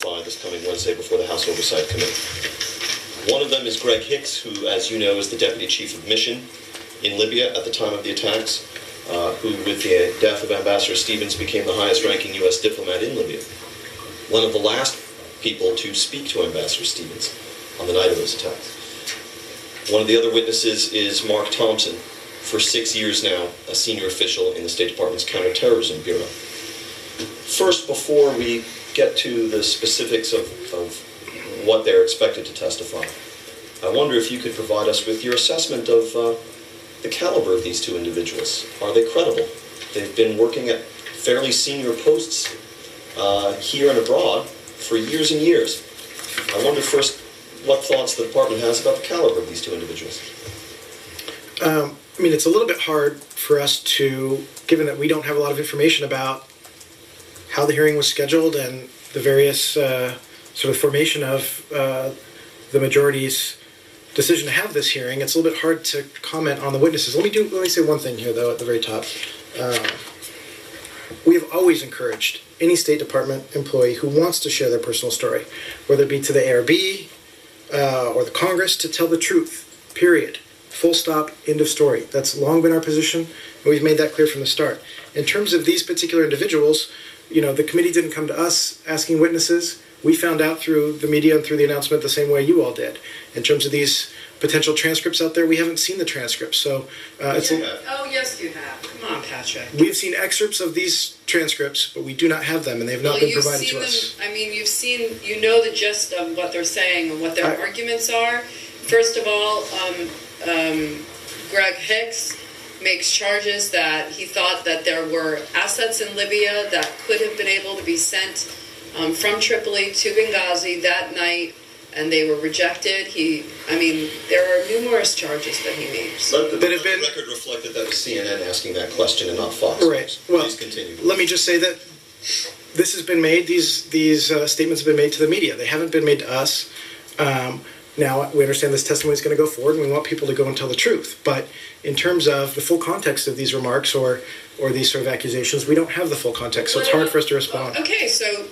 testify this coming Wednesday before the House Oversight Committee. One of them is Greg Hicks, who, as you know, is the Deputy Chief of Mission in Libya at the time of the attacks, who, with the death of Ambassador Stevens, became the highest-ranking U.S. diplomat in Libya. One of the last people to speak to Ambassador Stevens on the night of those attacks. One of the other witnesses is Mark Thompson, for 6 years now, a senior official in the State Department's Counterterrorism Bureau. First, before we get to the specifics of what they're expected to testify, I wonder if you could provide us with your assessment of the caliber of these two individuals. Are they credible? They've been working at fairly senior posts here and abroad for years and years. I wonder first what thoughts the department has about the caliber of these two individuals. I mean, it's a little bit hard for us to, given that we don't have a lot of information about how the hearing was scheduled and the various sort of formation of the majority's decision to have this hearing, it's a little bit hard to comment on the witnesses. Let me say one thing here, though, at the very top. We have always encouraged any State Department employee who wants to share their personal story, whether it be to the ARB or the Congress, to tell the truth, period. Full stop, end of story. That's long been our position, and we've made that clear from the start. In terms of these particular individuals, you know, the committee didn't come to us asking witnesses. We found out through the media and through the announcement the same way you all did. In terms of these potential transcripts out there, we haven't seen the transcripts. So it's Oh, yes, you have. Come on, Patrick. We've seen excerpts of these transcripts, but we do not have them, and they have not been provided to us. I mean, you know the gist of what they're saying and what their arguments are. First of all, Greg Hicks makes charges that he thought that there were assets in Libya that could have been able to be sent from Tripoli to Benghazi that night, and they were rejected. There are numerous charges that he makes. But the record reflected that was CNN asking that question and not Fox. Right. Well, please continue. Let me just say that this has been made, these statements have been made to the media. They haven't been made to us. Now, we understand this testimony is going to go forward, and we want people to go and tell the truth. But in terms of the full context of these remarks or these sort of accusations, we don't have the full context, so it's hard for us to respond. Okay, so,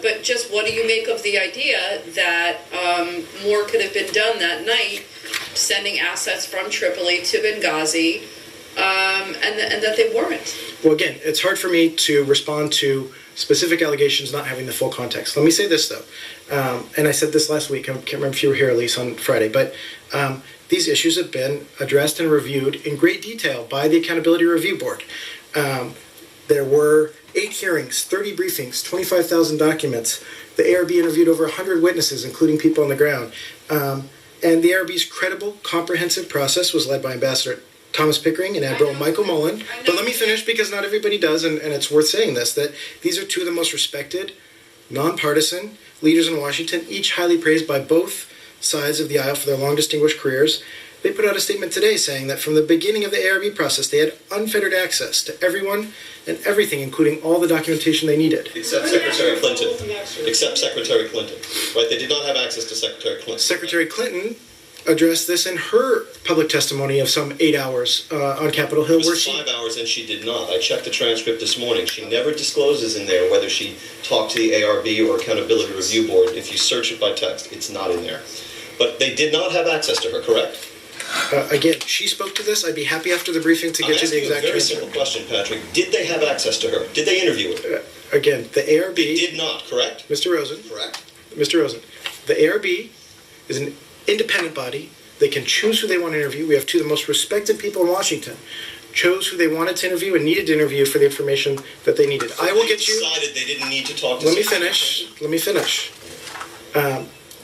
but just what do you make of the idea that more could have been done that night, sending assets from Tripoli to Benghazi, and that they weren't? Well, again, it's hard for me to respond to specific allegations not having the full context. Let me say this, though, and I said this last week. I can't remember if you were here, Elise, on Friday, but these issues have been addressed and reviewed in great detail by the Accountability Review Board. There were 8 hearings, 30 briefings, 25,000 documents. The ARB interviewed over 100 witnesses, including people on the ground. And the ARB's credible, comprehensive process was led by Ambassador Thomas Pickering and Admiral Michael Mullen. But let me finish, because not everybody does, and it's worth saying this, that these are two of the most respected, nonpartisan leaders in Washington, each highly praised by both sides of the aisle for their long distinguished careers. They put out a statement today saying that from the beginning of the ARB process, they had unfettered access to everyone and everything, including all the documentation they needed. Except Secretary Clinton. Except Secretary Clinton. Right? They did not have access to Secretary Clinton. Secretary Clinton addressed this in her public testimony of some 8 hours on Capitol Hill. It was 5 hours, and she did not. I checked the transcript this morning. She never discloses in there whether she talked to the ARB or Accountability Review Board. If you search it by text, it's not in there. But they did not have access to her, correct? Again, she spoke to this. I'd be happy after the briefing to get you the exact answer. A very simple question, Patrick. Did they have access to her? Did they interview her? Again, the ARB... They did not, correct? Mr. Rosen. Correct. Mr. Rosen. The ARB is an independent body. They can choose who they want to interview. We have two of the most respected people in Washington chose who they wanted to interview and needed to interview for the information that they needed. So I will get you... decided they didn't need to talk to... Let me finish.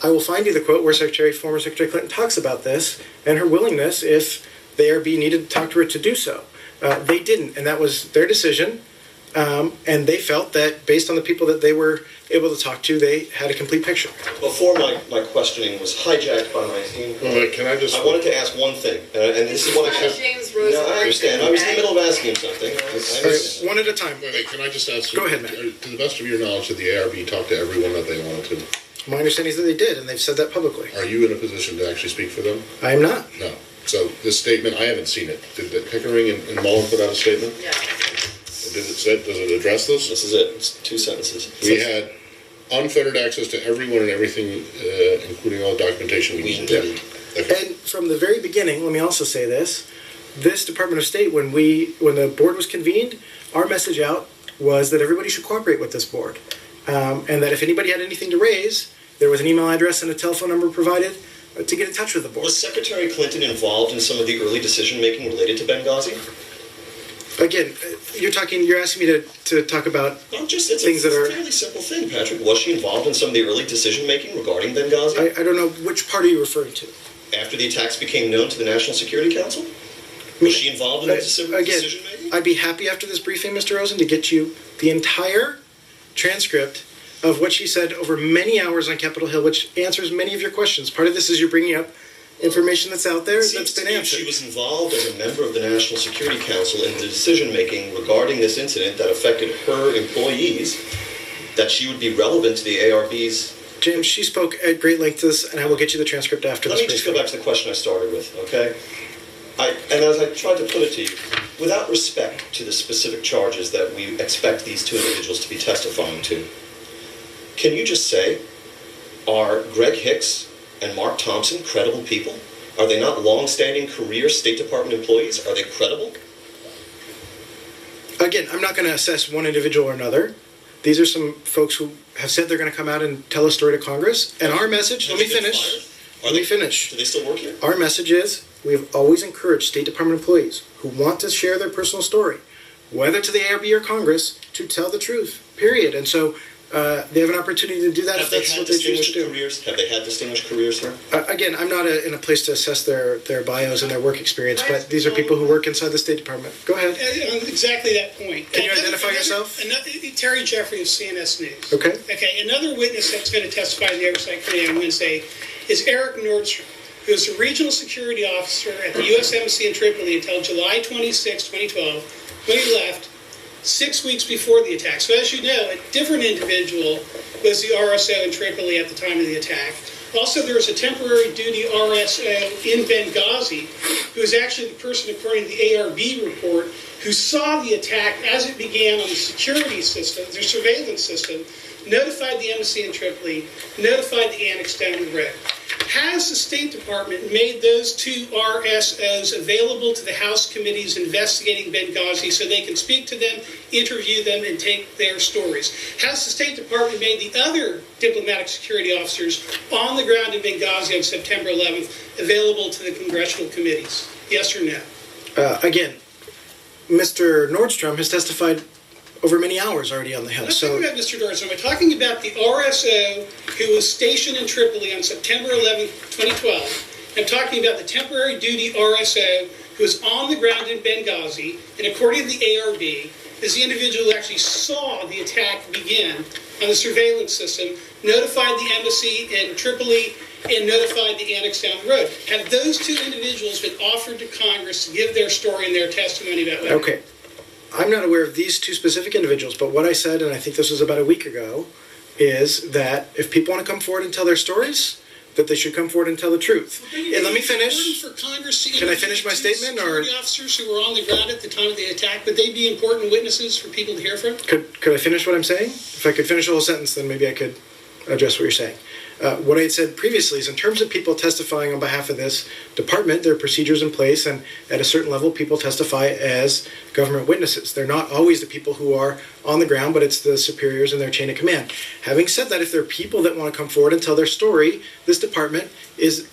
I will find you the quote where former Secretary Clinton talks about this and her willingness if the ARB needed to talk to her to do so. They didn't, and that was their decision. And they felt that based on the people that they were able to talk to, they had a complete picture. Before my questioning was hijacked by my team, I wanted to ask one thing, and this is what I James Rosen. No, I understand. I was in the middle of asking him something. One at a time. Wait, can I just ask? Go ahead, Matt. To the best of your knowledge, did the ARB talk to everyone that they wanted to? My understanding is that they did, and they've said that publicly. Are you in a position to actually speak for them? I am not. No. So this statement, I haven't seen it. Did Pickering and Mullen put out a statement? Yeah. Does it address this? This is it. It's 2 sentences. We had unfettered access to everyone and everything, including all documentation we need. did. Okay. And from the very beginning, let me also say this Department of State, when the board was convened, our message out was that everybody should cooperate with this board. And that if anybody had anything to raise, there was an email address and a telephone number provided to get in touch with the board. Was Secretary Clinton involved in some of the early decision-making related to Benghazi? Again, you're asking me to talk about It's things that a are... fairly simple thing, Patrick. Was she involved in some of the early decision-making regarding Benghazi? I don't know, which part are you referring to? After the attacks became known to the National Security Council? Was she involved in the decision-making? I'd be happy after this briefing, Mr. Rosen, to get you the entire transcript of what she said over many hours on Capitol Hill, which answers many of your questions. Part of this is you're bringing up information that's out there that's been answered. She was involved as a member of the National Security Council in the decision-making regarding this incident that affected her employees, that she would be relevant to the ARB's... James, she spoke at great length to this, and I will get you the transcript after this Let me just go briefing. back to the question I started with, okay? And as I tried to put it to you, without respect to the specific charges that we expect these two individuals to be testifying to, can you just say, are Greg Hicks and Mark Thompson credible people? Are they not long-standing career State Department employees? Are they credible? Again, I'm not going to assess one individual or another. These are some folks who have said they're going to come out and tell a story to Congress. And our message, let me finish. Do they still work here? Our message is, we have always encouraged State Department employees who want to share their personal story, whether to the ARB or Congress, to tell the truth, period. And so they have an opportunity to do that if that's what they choose to do. Have they had distinguished careers here? Again, I'm not in a place to assess their bios and their work experience, but these are people who work inside the State Department. Go ahead. On exactly that point. Can you identify yourself? Terry Jeffrey of CNS News. Okay. Okay, another witness that's going to testify in the Oversight Committee on Wednesday is Eric Nordstrom, who was the Regional Security Officer at the U.S. Embassy in Tripoli until July 26, 2012, when he left 6 weeks before the attack. So as you know, a different individual was the RSO in Tripoli at the time of the attack. Also, there was a temporary duty RSO in Benghazi, who was actually the person, according to the ARB report, who saw the attack as it began on the security system, their surveillance system, notified the embassy in Tripoli, notified the annex down the road. Has the State Department made those two RSOs available to the House committees investigating Benghazi so they can speak to them, interview them, and take their stories? Has the State Department made the other diplomatic security officers on the ground in Benghazi on September 11th available to the congressional committees? Yes or no? Again, Mr. Nordstrom has testified over many hours already on the Hill. I'm not talking about Mr. Nordstrom. I'm talking about the RSO who was stationed in Tripoli on September 11, 2012. I'm talking about the temporary duty RSO who was on the ground in Benghazi, and according to the ARB, is the individual who actually saw the attack begin on the surveillance system, notified the embassy in Tripoli, and notified the annex down the road. Have those two individuals been offered to Congress to give their story and their testimony about what happened? Okay. I'm not aware of these two specific individuals, but what I said, and I think this was about a week ago, is that if people want to come forward and tell their stories, that they should come forward and tell the truth. And let me finish. For Congress to Can I finish my statement? Or security officers who were on the ground at the time of the attack, would they be important witnesses for people to hear from? could I finish what I'm saying? If I could finish the whole sentence, then maybe I could address what you're saying. What I had said previously is in terms of people testifying on behalf of this department, there are procedures in place, and at a certain level, people testify as government witnesses. They're not always the people who are on the ground, but it's the superiors in their chain of command. Having said that, if there are people that want to come forward and tell their story, this department is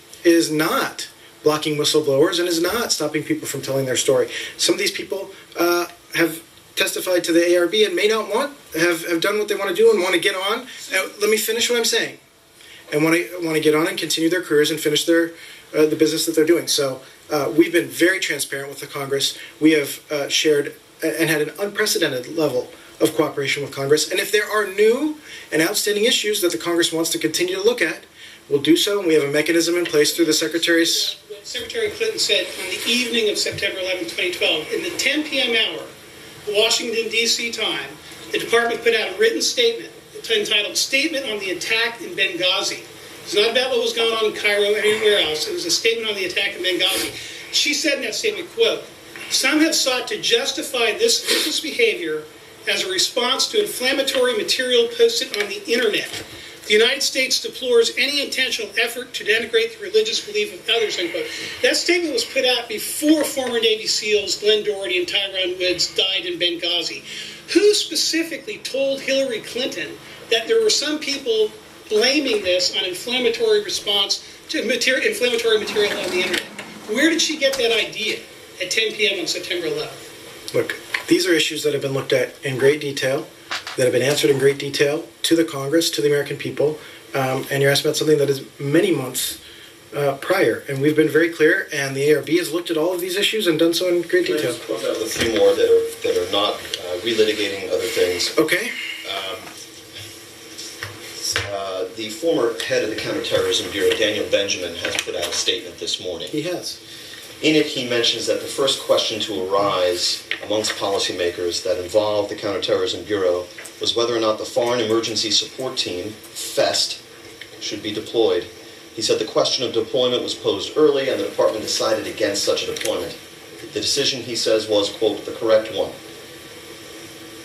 not blocking whistleblowers and is not stopping people from telling their story. Some of these people have testified to the ARB and may not have done what they want to do and want to get on. Let me finish what I'm saying. And want to get on and continue their careers and finish the business that they're doing. So we've been very transparent with the Congress. We have shared and had an unprecedented level of cooperation with Congress. And if there are new and outstanding issues that the Congress wants to continue to look at, we'll do so. And we have a mechanism in place through the Secretary's... Secretary Clinton said on the evening of September 11, 2012, in the 10 p.m. hour, Washington, D.C. time, the department put out a written statement entitled Statement on the Attack in Benghazi. It's not about what was going on in Cairo or anywhere else. It was a statement on the attack in Benghazi. She said in that statement, quote, "Some have sought to justify this vicious behavior as a response to inflammatory material posted on the internet. The United States deplores any intentional effort to denigrate the religious belief of others, unquote. That statement was put out before former Navy SEALs Glenn Doherty and Tyrone Woods died in Benghazi. Who specifically told Hillary Clinton that there were some people blaming this on inflammatory response to inflammatory material on the internet? Where did she get that idea at 10 p.m. on September 11th? Look, these are issues that have been looked at in great detail, that have been answered in great detail to the Congress, to the American people, and you're asking about something that is many months prior, and we've been very clear, and the ARB has looked at all of these issues and done so in great detail. Let's close out with a few more that are not relitigating other things. Okay. The former head of the Counterterrorism Bureau, Daniel Benjamin, has put out a statement this morning. He has. In it, he mentions that the first question to arise amongst policymakers that involved the Counterterrorism Bureau was whether or not the Foreign Emergency Support Team, FEST, should be deployed. He said the question of deployment was posed early and the department decided against such a deployment. The decision, he says, was, quote, the correct one.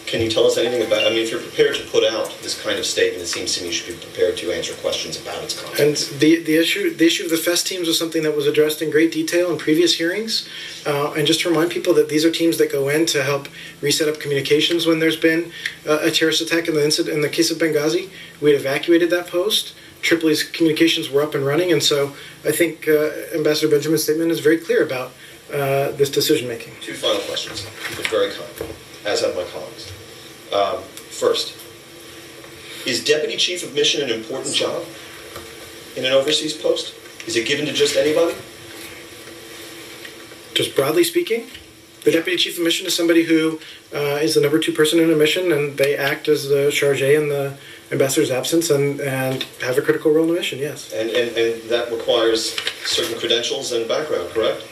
Can you tell us anything about, if you're prepared to put out this kind of statement, it seems to me you should be prepared to answer questions about its contents. And the issue of the FEST teams was something that was addressed in great detail in previous hearings. And just to remind people that these are teams that go in to help reset up communications when there's been a terrorist attack. In the case of Benghazi, we had evacuated that post. Tripoli's communications were up and running. And so I think Ambassador Benjamin's statement is very clear about this decision-making. Two final questions. You've been very kind, as have my colleagues. First, is Deputy Chief of Mission an important job in an overseas post? Is it given to just anybody? Just broadly speaking, the Deputy Chief of Mission is somebody who is the number 2 person in a mission, and they act as the charge in the ambassador's absence and have a critical role in the mission, yes. And that requires certain credentials and background, correct?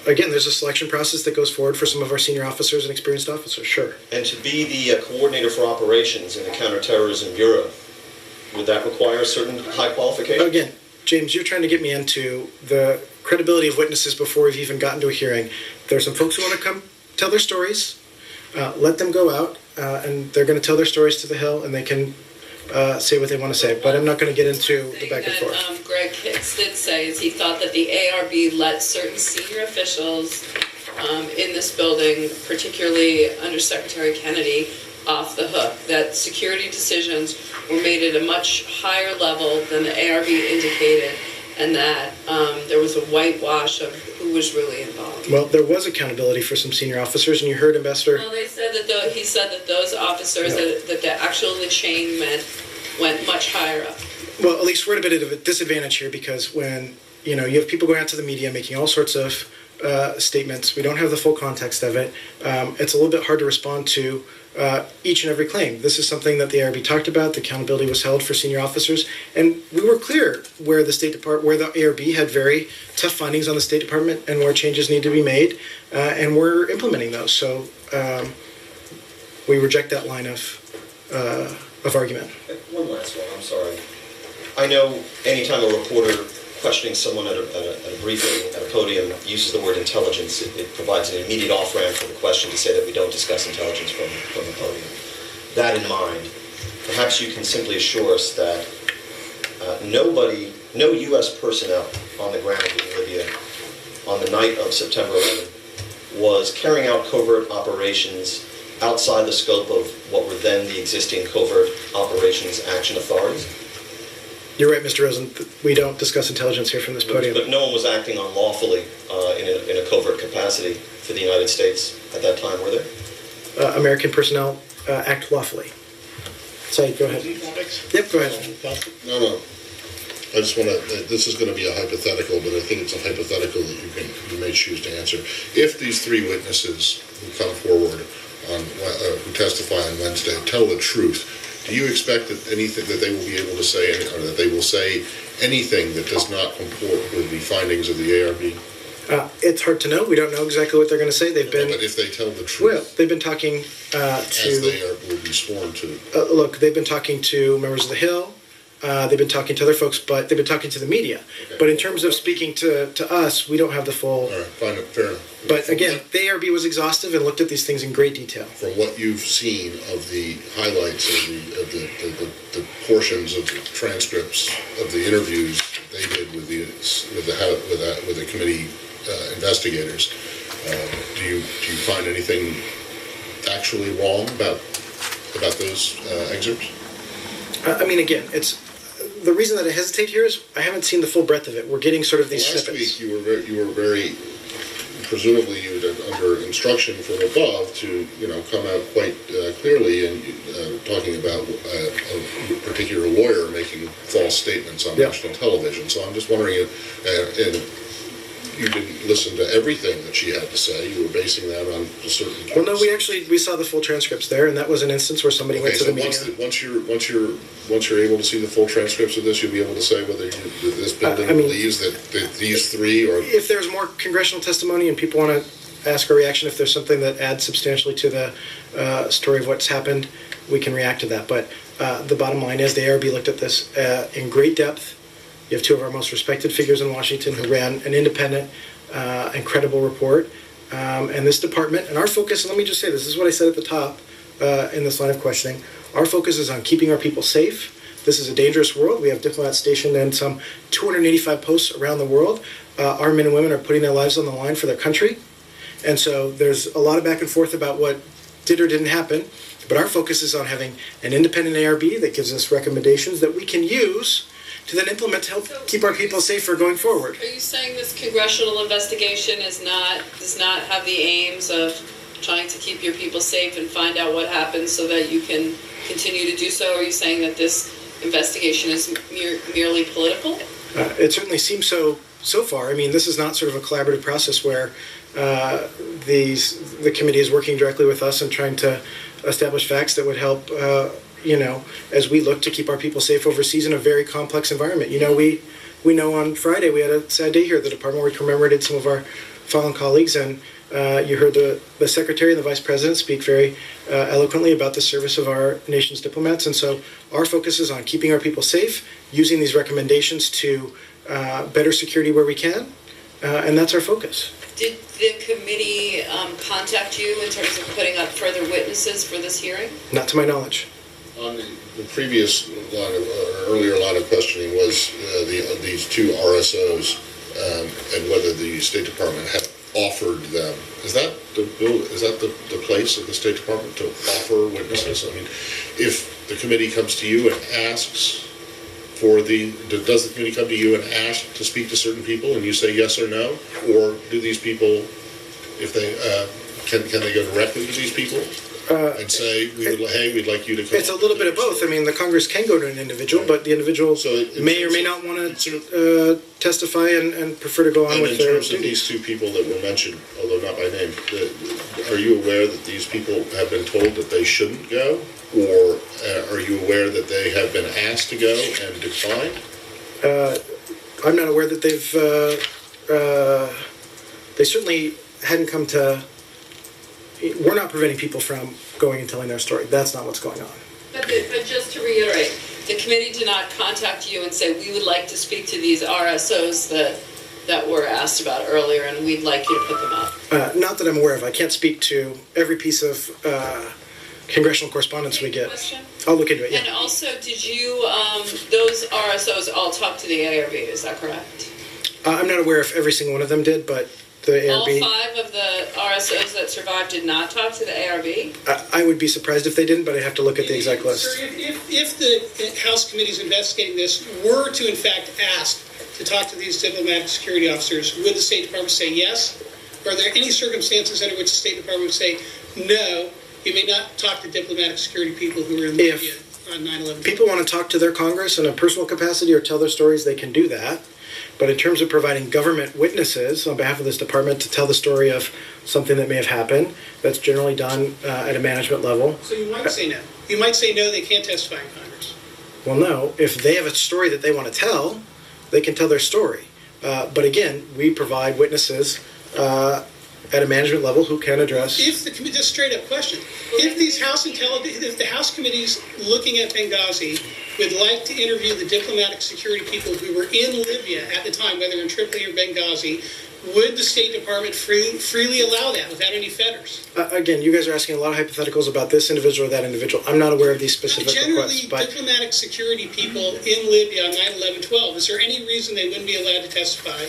Again, there's a selection process that goes forward for some of our senior officers and experienced officers, sure. And to be the coordinator for operations in the Counterterrorism Bureau, would that require certain high qualifications? Again, James, you're trying to get me into the credibility of witnesses before we've even gotten to a hearing. There are some folks who want to come tell their stories. Let them go out, and they're going to tell their stories to the Hill, and they can say what they want to say. But I'm not going to get into the back and forth. Greg Hicks did say is he thought that the ARB let certain senior officials in this building, particularly Under Secretary Kennedy, off the hook, that security decisions were made at a much higher level than the ARB indicated, and that there was a whitewash of who was really involved. Well, there was accountability for some senior officers, and you heard Ambassador... Well, they said that he said that those officers, that the actual chain went much higher up. Well, at least we're at a bit of a disadvantage here because when, you have people going out to the media making all sorts of statements, we don't have the full context of it, it's a little bit hard to respond to each and every claim. This is something that the ARB talked about. The accountability was held for senior officers, and we were clear where the ARB had very tough findings on the State Department and where changes need to be made, and we're implementing those. So we reject that line of argument. One last one. I'm sorry. I know anytime a reporter questioning someone at a briefing, at a podium, uses the word intelligence, it provides an immediate off-ramp for the question to say that we don't discuss intelligence from the podium. That in mind, perhaps you can simply assure us that no U.S. personnel on the ground in Libya on the night of September 11th was carrying out covert operations outside the scope of what were then the existing covert operations action authorities? You're right, Mr. Rosen. We don't discuss intelligence here from this podium. But no one was acting unlawfully in a covert capacity for the United States at that time, were there? American personnel act lawfully. Saeed, go ahead. Yep, go ahead. No. I just want to, this is going to be a hypothetical, but I think it's a hypothetical that you may choose to answer. If these 3 witnesses who come forward, who testify on Wednesday, tell the truth, do you expect that anything that they will be able to say, or that they will say anything that does not comport with the findings of the ARB? It's hard to know. We don't know exactly what they're going to say. But if they tell the truth, well, they've been talking as they will be sworn to. Look, they've been talking to members of the Hill, They've been talking to other folks, but they've been talking to the media. Okay. But in terms of speaking to us, we don't have the full. All right, fine, fair enough. But again, the ARB was exhaustive and looked at these things in great detail. From what you've seen of the highlights of the portions of the transcripts of the interviews they did with the committee investigators, do you find anything actually wrong about those excerpts? I mean, again, it's the reason that I hesitate here is I haven't seen the full breadth of it. We're getting sort of these Last snippets. week you were very presumably you were under instruction from above to come out quite clearly and talking about a particular lawyer making false statements on national television. So I'm just wondering if and you didn't listen to everything that she had to say. You were basing that on a certain parts. Well, no, we saw the full transcripts there, and that was an instance where somebody went to the media. Once you're able to see the full transcripts of this, you'll be able to say whether this building believes that these three or if there's more congressional testimony and people want to ask a reaction, if there's something that adds substantially to the story of what's happened, we can react to that. But the bottom line is the ARB looked at this in great depth. You have two of our most respected figures in Washington who ran an independent and credible report. And this department, and our focus, and let me just say this is what I said at the top in this line of questioning, our focus is on keeping our people safe. This is a dangerous world. We have diplomats stationed in some 285 posts around the world. Our men and women are putting their lives on the line for their country. And so there's a lot of back and forth about what did or didn't happen. But our focus is on having an independent ARB that gives us recommendations that we can use to then implement to help keep our people safer going forward. Are you saying this congressional investigation does not have the aims of trying to keep your people safe and find out what happened so that you can continue to do so? Or are you saying that this investigation is merely political? It certainly seems so far. I mean, this is not sort of a collaborative process where the committee is working directly with us and trying to establish facts that would help as we look to keep our people safe overseas in a very complex environment. We know on Friday we had a sad day here at the department where we commemorated some of our fallen colleagues, and you heard the secretary and the vice president speak very eloquently about the service of our nation's diplomats. And so our focus is on keeping our people safe, using these recommendations to better security where we can, and that's our focus. Did the committee contact you in terms of putting up further witnesses for this hearing? Not to my knowledge. On the previous earlier line of questioning was these two RSOs and whether the State Department had offered them. Is that the place of the State Department to offer witnesses? I mean, if the committee comes to you and asks does the committee come to you and ask to speak to certain people and you say yes or no, or do these people, if they can they go directly to these people? And say, we'd like you to come. It's a little bit of both. I mean, the Congress can go to an individual, but the individual may or may not want to testify and prefer to go on with their duties. In terms of these two people that were mentioned, although not by name, are you aware that these people have been told that they shouldn't go? Or are you aware that they have been asked to go and declined? I'm not aware that they certainly hadn't come to. We're not preventing people from going and telling their story. That's not what's going on. But just to reiterate, the committee did not contact you and say, we would like to speak to these RSOs that were asked about earlier, and we'd like you to put them up. Not that I'm aware of. I can't speak to every piece of congressional correspondence we get. Question? I'll look into it, yeah. And also, did you, those RSOs all talk to the ARB, is that correct? I'm not aware if every single one of them did, but the ARB... All 5 of the RSOs that survived did not talk to the ARB? I would be surprised if they didn't, but I'd have to look at the exact list. Sir, if the House committees investigating this were to, in fact, ask to talk to these diplomatic security officers, would the State Department say yes? Or are there any circumstances under which the State Department would say, no, you may not talk to diplomatic security people who were in Libya on 9/11? If people want to talk to their Congress in a personal capacity or tell their stories, they can do that. But in terms of providing government witnesses on behalf of this department to tell the story of something that may have happened, that's generally done at a management level. So you might say no. You might say no, they can't testify in Congress. Well, no. If they have a story that they want to tell, they can tell their story. But again, we provide witnesses at a management level who can address. If the committee, just straight up question, if the House committees looking at Benghazi would like to interview the diplomatic security people who were in Libya at the time, whether in Tripoli or Benghazi, would the State Department freely allow that without any fetters? Again, you guys are asking a lot of hypotheticals about this individual or that individual. I'm not aware of these specific requests. Generally, diplomatic security people in Libya on 9/11/12, is there any reason they wouldn't be allowed to testify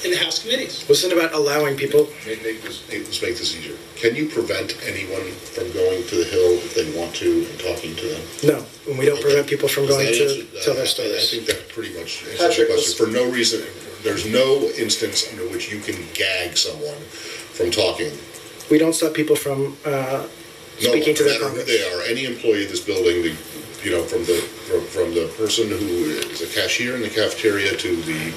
in the House committees? This isn't about allowing people. Let's make this easier. Can you prevent anyone from going to the Hill if they want to and talking to them? No, and we don't prevent people from going to tell their I stories. think that pretty much answers the question. For no reason, there's no instance under which you can gag someone from talking. We don't stop people from speaking to their no matter who Congress. they are, any employee of this building, from the person who is a cashier in the cafeteria to the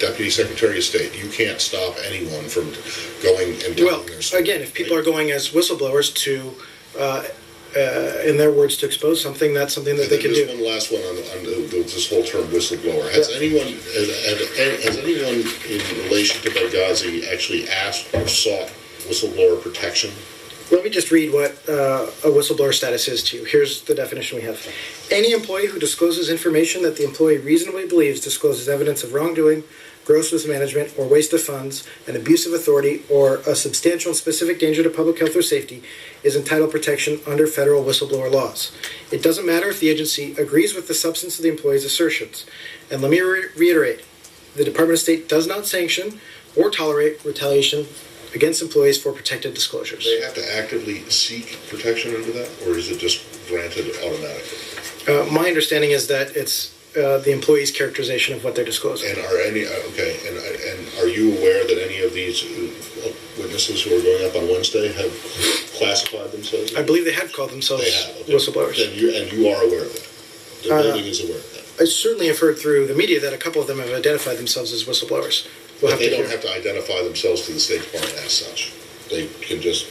Deputy Secretary of State, you can't stop anyone from going and telling their story. Again, if people are going as whistleblowers to, in their words, to expose something, that's something that they can do. One last one on this whole term whistleblower. Has anyone in relation to Benghazi actually asked or sought whistleblower protection? Let me just read what a whistleblower status is to you. Here's the definition we have. Any employee who discloses information that the employee reasonably believes discloses evidence of wrongdoing, gross mismanagement, or waste of funds, an abuse of authority, or a substantial and specific danger to public health or safety is entitled protection under federal whistleblower laws. It doesn't matter if the agency agrees with the substance of the employee's assertions. And let me reiterate, the Department of State does not sanction or tolerate retaliation against employees for protected disclosures. Do they have to actively seek protection under that, or is it just granted automatically? My understanding is that it's the employee's characterization of what they're disclosing. And are any and are you aware that any of these witnesses who are going up on Wednesday have classified themselves? I believe they have called themselves whistleblowers. Then you are aware of that. The building is aware of that. I certainly have heard through the media that a couple of them have identified themselves as whistleblowers. But they don't have to identify themselves to the State Department as such. They can just,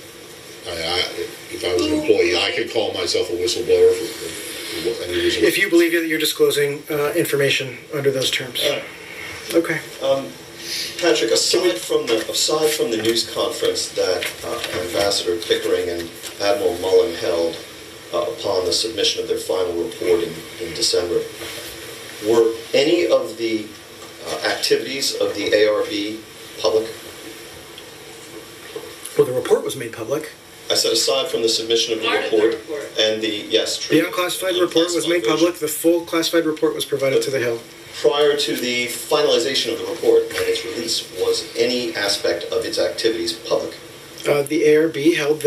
if I was an employee, I could call myself a whistleblower for any reason. If you believe that you're disclosing information under those terms. Okay. Patrick, aside from the news conference that Ambassador Pickering and Admiral Mullen held upon the submission of their final report in December, were any of the activities of the ARB public? Well, the report was made public. I said aside from the submission of the report and the unclassified report was made public. The full classified report was provided to the Hill. Prior to the finalization of the report and its release, was any aspect of its activities public? The ARB held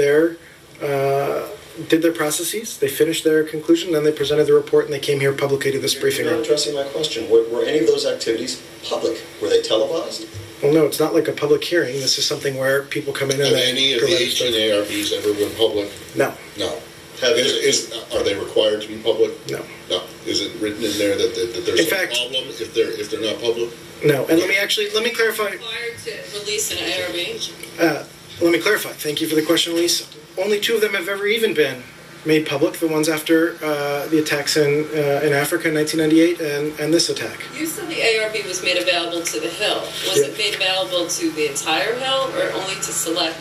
did their processes, they finished their conclusion, then they presented the report, and they came here publicly to this briefing You're room. not addressing my question. Were any of those activities public? Were they televised? Well, no, it's not like a public hearing. This is something where people come in and Have any of the 18 ARBs ever been public? No. No. Are they required to be public? No. No. Is it written in there that there's a problem if they're not public? No. And let me clarify. Required to release an ARB? Let me clarify. Thank you for the question, Elise. Only 2 of them have ever even been made public, the ones after the attacks in Africa in 1998 and this attack. You said the ARB was made available to the Hill. Was it made available to the entire Hill or only to select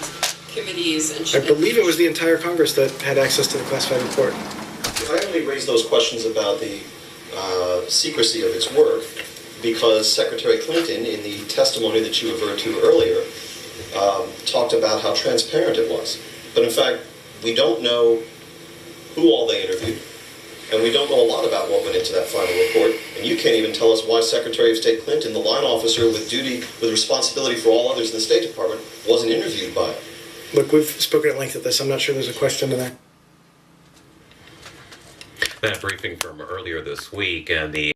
committees and I believe it was the entire Congress that had access to the classified report. I only raised those questions about the secrecy of its work because Secretary Clinton, in the testimony that you referred to earlier, talked about how transparent it was. But in fact, we don't know who all they interviewed, and we don't know a lot about what went into that final report. And you can't even tell us why Secretary of State Clinton, the line officer with responsibility for all others in the State Department, wasn't interviewed by it. Look, we've spoken at length at this. I'm not sure there's a question to that. That briefing from earlier this week and the